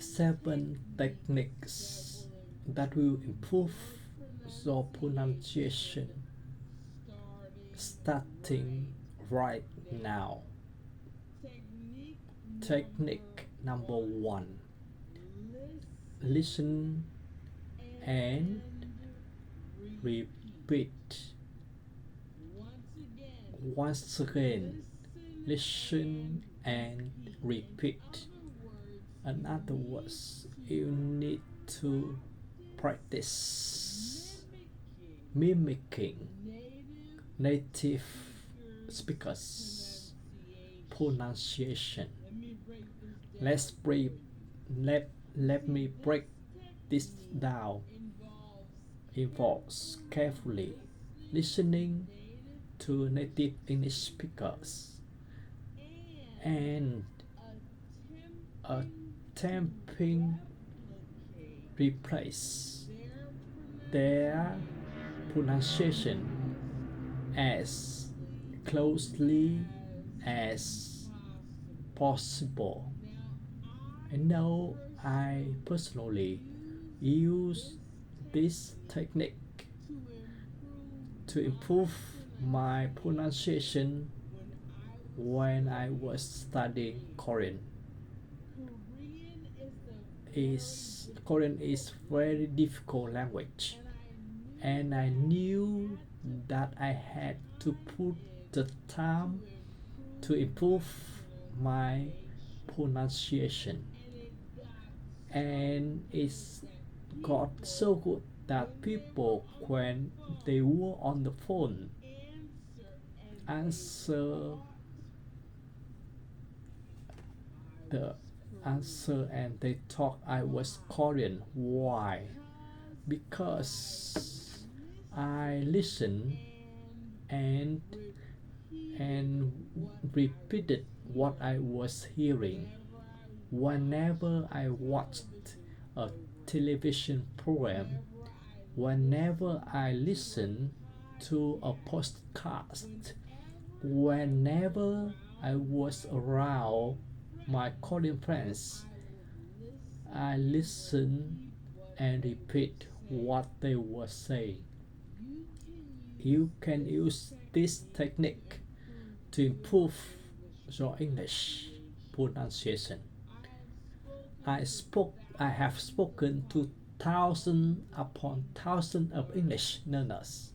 7 techniques that will improve your pronunciation starting right now. Technique number 1: listen and repeat. Once again, listen and repeat. In other words, you need to practice mimicking native speakers pronunciation. Let's break let me break this down. Involves carefully listening to native English speakers and attempting replace their pronunciation as closely as possible. I know I personally use this technique to improve my pronunciation when I was studying Korean. Korean is very difficult language, and I knew that I had to put the time to improve my pronunciation, and it's got so good that people, when they were on the phone, answer the answer and they thought I was Korean. Why? Because I listened and repeated what I was hearing. Whenever I watched a television program, whenever I listened to a podcast, whenever I was around my Korean friends, I listen and repeat what they were saying. You can use this technique to improve your English pronunciation. I have spoken to thousands upon thousands of English learners,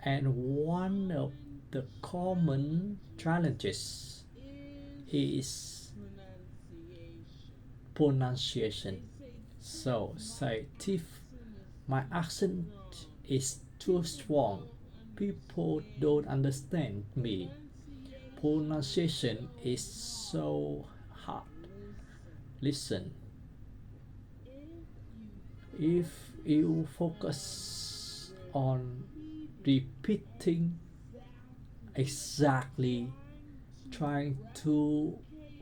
and one of the common challenges is pronunciation. So say, Tiff, my accent is too strong. People don't understand me. Pronunciation is so hard. Listen. If you focus on repeating exactly, trying to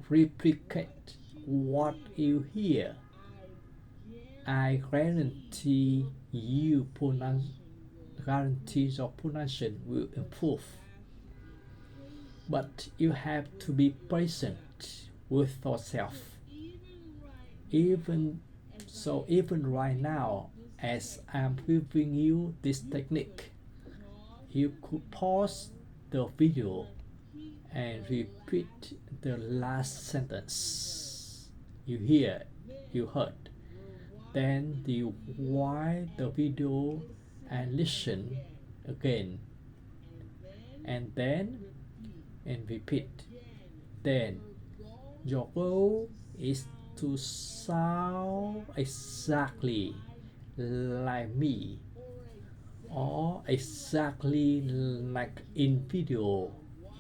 replicate what you hear, I guarantee your pronunciation will improve. But you have to be patient with yourself. Even right now, as I'm giving you this technique, you could pause the video and repeat the last sentence you heard. Then you wind the video and listen again, and repeat. Then your goal is to sound exactly like me, or exactly like in video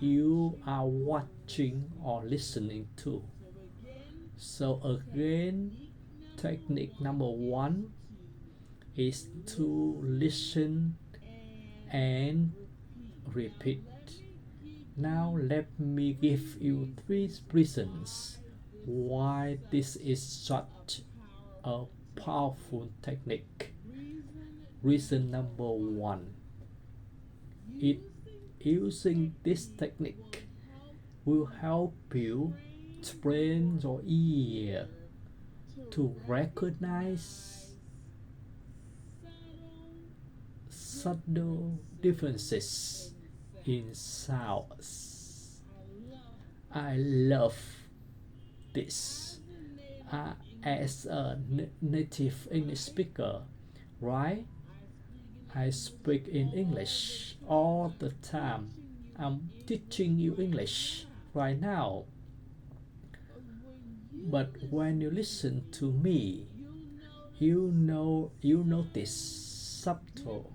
you are watching or listening to. So again, technique number 1 is to listen and repeat. Now let me give you 3 reasons why this is such a powerful technique. Reason number 1: using this technique will help you train your ear to recognize subtle differences in sounds. I love this. As a native English speaker, right? I speak in English all the time. I'm teaching you English right now. But when you listen to me, you notice subtle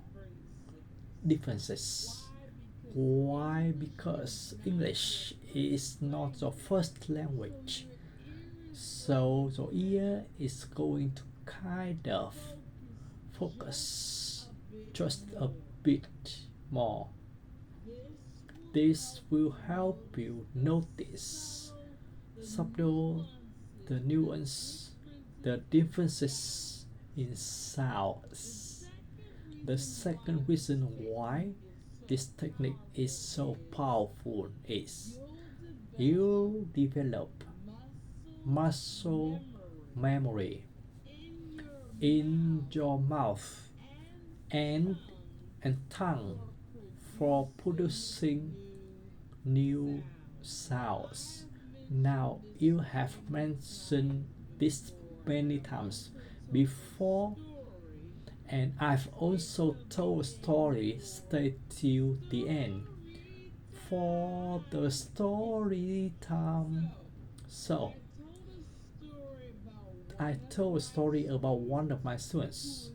differences. Why? Because English is not your first language. So your ear is going to kind of focus just a bit more. This will help you notice subtle the nuance, the differences in sounds. The second reason why this technique is so powerful is you develop muscle memory in your mouth and tongue for producing new sounds. Now you have mentioned this many times before, and I've also told a story. Stay till the end for the story time. So I told a story about one of my students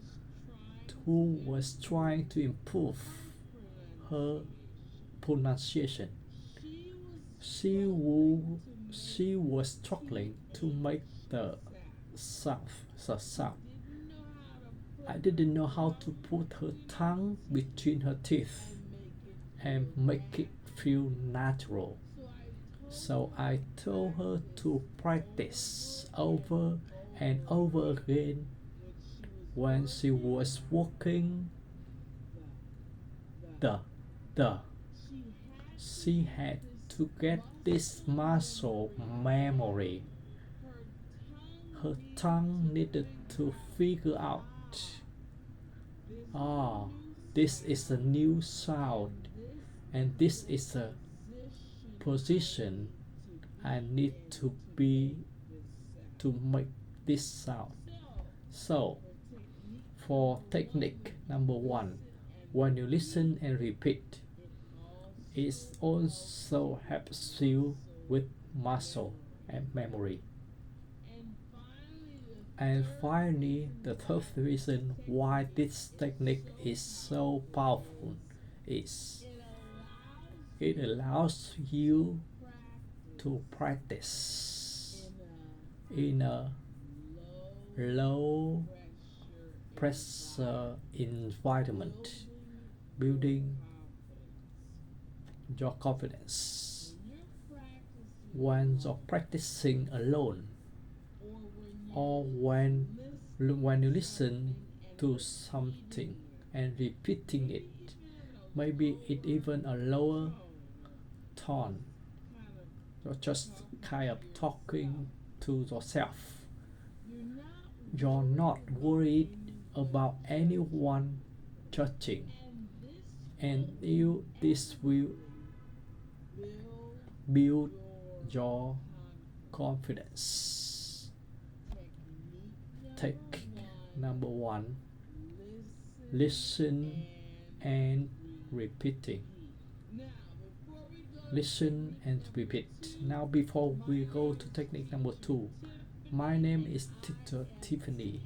who was trying to improve her pronunciation. She, she was struggling to make the sound, the sound. I didn't know how to put her tongue between her teeth and make it feel natural. So I told her to practice over and over again when she was walking the she had to get this muscle memory. Her tongue needed to figure out, ah, this is a new sound and this is a position I need to be to make this sound. So for technique number one, when you listen and repeat, it also helps you with muscle and memory. And finally, the third reason why this technique is so powerful is it allows you to practice in a low pressure environment, building your confidence. When you're practicing alone, or when you listen to something and repeating it, maybe it even a lower tone, you're just kind of talking to yourself. You're not worried about anyone judging, and this will build your confidence. Take number one, listen and repeating. Listen and repeat. Now before we go to technique number two, my name is Teacher Tiffany.